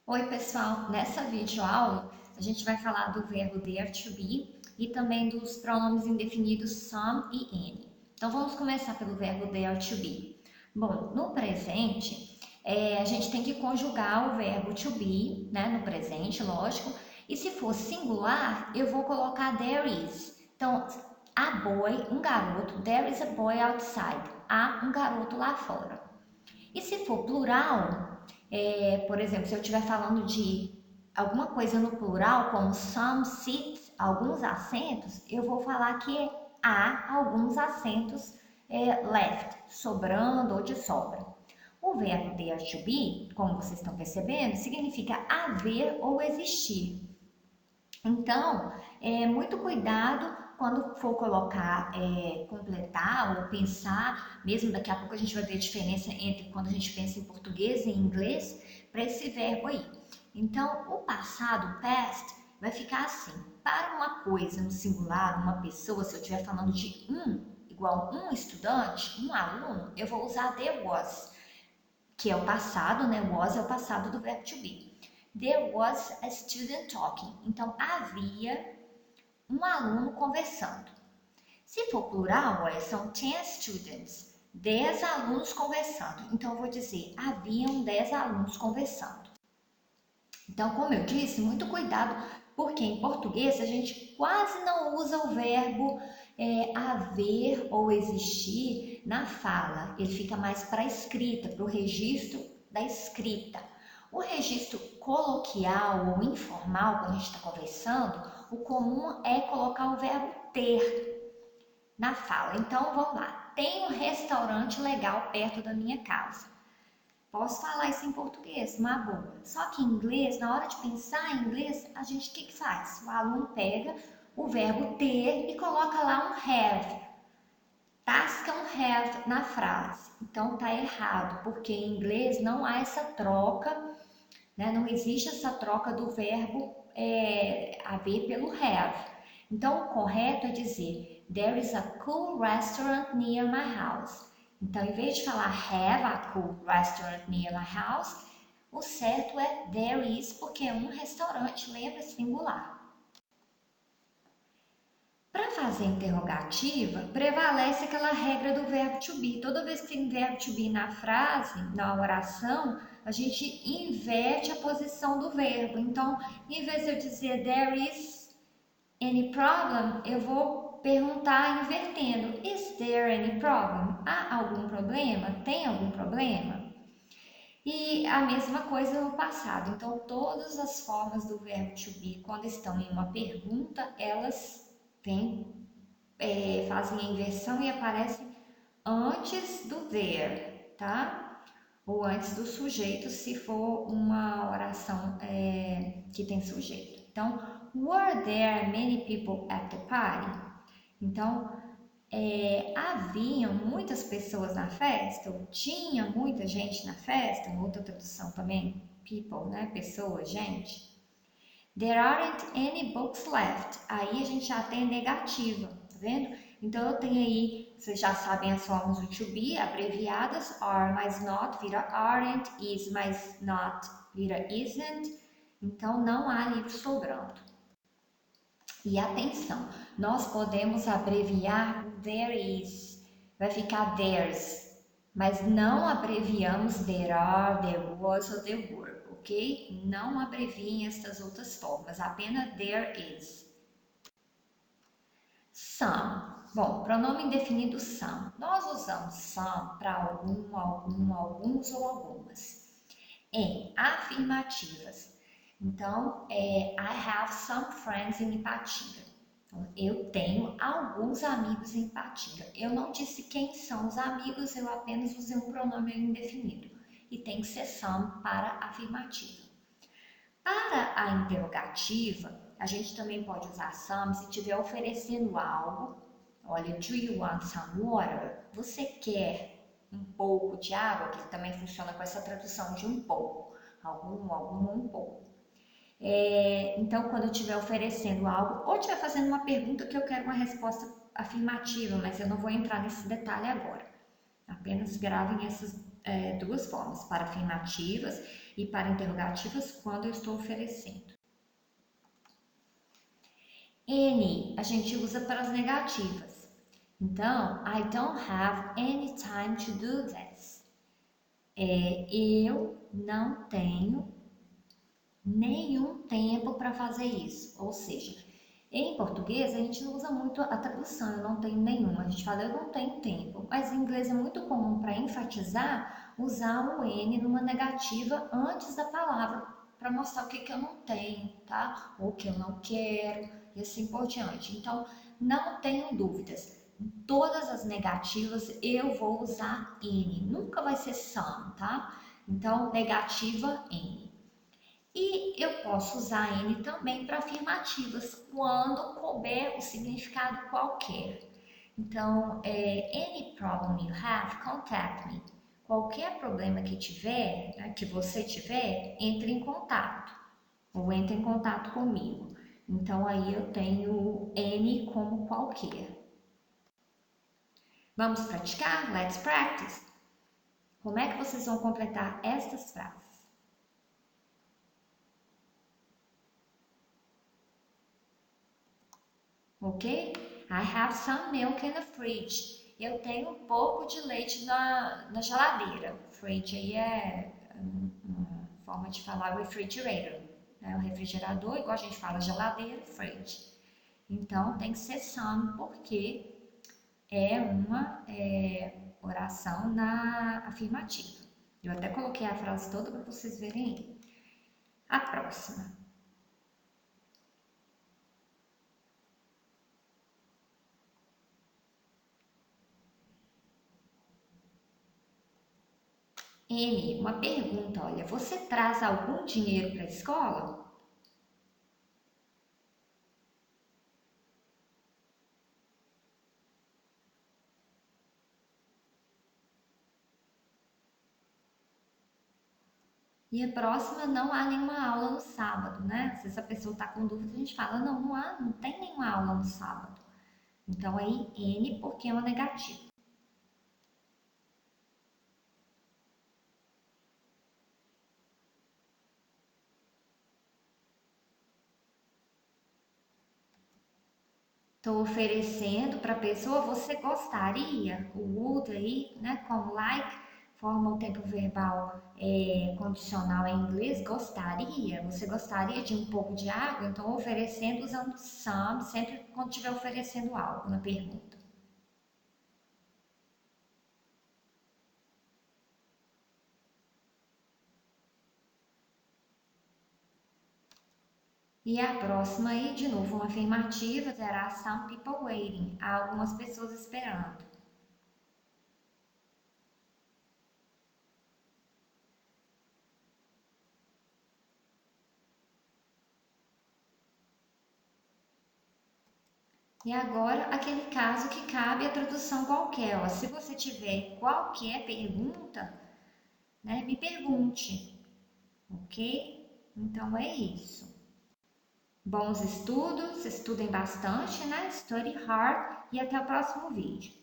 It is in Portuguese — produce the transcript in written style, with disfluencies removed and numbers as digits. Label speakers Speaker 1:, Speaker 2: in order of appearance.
Speaker 1: Oi, pessoal! Nessa videoaula, a gente vai falar do verbo dare to be e também dos pronomes indefinidos some e any. Então, vamos começar pelo verbo dare to be. Bom, no presente, a gente tem que conjugar o verbo to be, né, no presente, lógico. E se for singular, eu vou colocar there is. Então, a boy, um garoto, there is a boy outside. Há um garoto lá fora. E se for plural, por exemplo, se eu estiver falando de alguma coisa no plural, como some seats, alguns assentos, eu vou falar que há alguns assentos left, sobrando ou de sobra. O verbo there to be, como vocês estão percebendo, significa haver ou existir. Então, muito cuidado quando for colocar, completar ou pensar, mesmo daqui a pouco a gente vai ver a diferença entre quando a gente pensa em português e em inglês, para esse verbo aí. Então, o passado, past, vai ficar assim. Para uma coisa no singular, uma pessoa, se eu estiver falando de igual um estudante, um aluno, eu vou usar there was, que é o passado, né? Was é o passado do verbo to be. There was a student talking. Então, havia um aluno conversando. Se for plural, são 10 students, 10 alunos conversando. Então, eu vou dizer, haviam 10 alunos conversando. Então, como eu disse, muito cuidado, porque em português a gente quase não usa o verbo haver ou existir na fala. Ele fica mais para a escrita, para o registro da escrita. O registro coloquial ou informal, quando a gente está conversando, o comum é colocar o verbo ter na fala. Então, vamos lá. Tem um restaurante legal perto da minha casa. Posso falar isso em português, uma boa. Só que em inglês, na hora de pensar em inglês, a gente o que faz? O aluno pega o verbo ter e coloca lá um have. Tasca um have na frase. Então tá errado, porque em inglês não há essa troca, né? Não existe essa troca do verbo haver pelo have. Então o correto é dizer There is a cool restaurant near my house. Então, em vez de falar have a cool restaurant near my house, o certo é there is, porque é um restaurante, lembra, singular. Para fazer interrogativa, prevalece aquela regra do verbo to be. Toda vez que tem verbo to be na frase, na oração, a gente inverte a posição do verbo. Então, em vez de eu dizer there is any problem, eu vou perguntar invertendo. Is there any problem? Há algum problema? Tem algum problema? E a mesma coisa no passado. Então, todas as formas do verbo to be, quando estão em uma pergunta, elas fazem a inversão e aparecem antes do there, tá? Ou antes do sujeito, se for uma oração que tem sujeito. Então, were there many people at the party? Então, haviam muitas pessoas na festa, ou tinha muita gente na festa, outra tradução também, people, né? Pessoas, gente. There aren't any books left. Aí a gente já tem a negativa, tá vendo? Então eu tenho aí, vocês já sabem as formas do to be, abreviadas, are mais not, vira aren't, is mais not, vira isn't. Então não há livro sobrando. E atenção, nós podemos abreviar there is, vai ficar there's, mas não abreviamos there are, there was ou there were, ok? Não abreviem estas outras formas, apenas there is. Some. Bom, pronome indefinido some. Nós usamos some para alguns ou algumas. Em afirmativas. Então, I have some friends in Ipatinga. Então, eu tenho alguns amigos em Ipatinga. Eu não disse quem são os amigos, eu apenas usei um pronome indefinido. E tem que ser some para afirmativa. Para a interrogativa, a gente também pode usar some se estiver oferecendo algo. Olha, do you want some water? Você quer um pouco de água? Que também funciona com essa tradução de um pouco. Um pouco. Então, quando eu estiver oferecendo algo, ou estiver fazendo uma pergunta que eu quero uma resposta afirmativa, mas eu não vou entrar nesse detalhe agora. Apenas gravem essas duas formas, para afirmativas, E para interrogativas, quando eu estou oferecendo. Any, a gente usa para as negativas. Então, I don't have any time to do this. Eu não tenho nenhum tempo para fazer isso. Ou seja, em português a gente não usa muito a tradução, eu não tenho nenhuma. A gente fala eu não tenho tempo. Mas em inglês é muito comum para enfatizar usar o N numa negativa antes da palavra, para mostrar o que eu não tenho, tá? Ou o que eu não quero, e assim por diante. Então, não tenho dúvidas. Em todas as negativas eu vou usar N. Nunca vai ser some, tá? Então, negativa N. E eu posso usar N também para afirmativas, quando couber o significado qualquer. Então, any problem you have, contact me. Qualquer problema que tiver, né, que você tiver, entre em contato. Ou entre em contato comigo. Então, aí eu tenho N como qualquer. Vamos praticar? Let's practice! Como é que vocês vão completar estas frases? Ok? I have some milk in the fridge. Eu tenho um pouco de leite na geladeira. Fridge aí é uma forma de falar refrigerator. Né? O refrigerador, igual a gente fala geladeira, fridge. Então tem que ser some porque é uma oração na afirmativa. Eu até coloquei a frase toda para vocês verem aí. A próxima. N, uma pergunta, olha, você traz algum dinheiro para a escola? E a próxima, não há nenhuma aula no sábado, né? Se essa pessoa está com dúvida, a gente fala, não tem nenhuma aula no sábado. Então aí, N porque é uma negativa. Estou oferecendo para a pessoa, você gostaria? O would aí, né, como like, forma o tempo verbal condicional em inglês, gostaria. Você gostaria de um pouco de água? Então, oferecendo usando some, sempre quando estiver oferecendo algo na pergunta. E a próxima aí, de novo, uma afirmativa, terá some people waiting. Há algumas pessoas esperando. E agora, aquele caso que cabe a tradução qualquer. Ó. Se você tiver qualquer pergunta, né, me pergunte, ok? Então é isso. Bons estudos, estudem bastante, né? Study hard e até o próximo vídeo.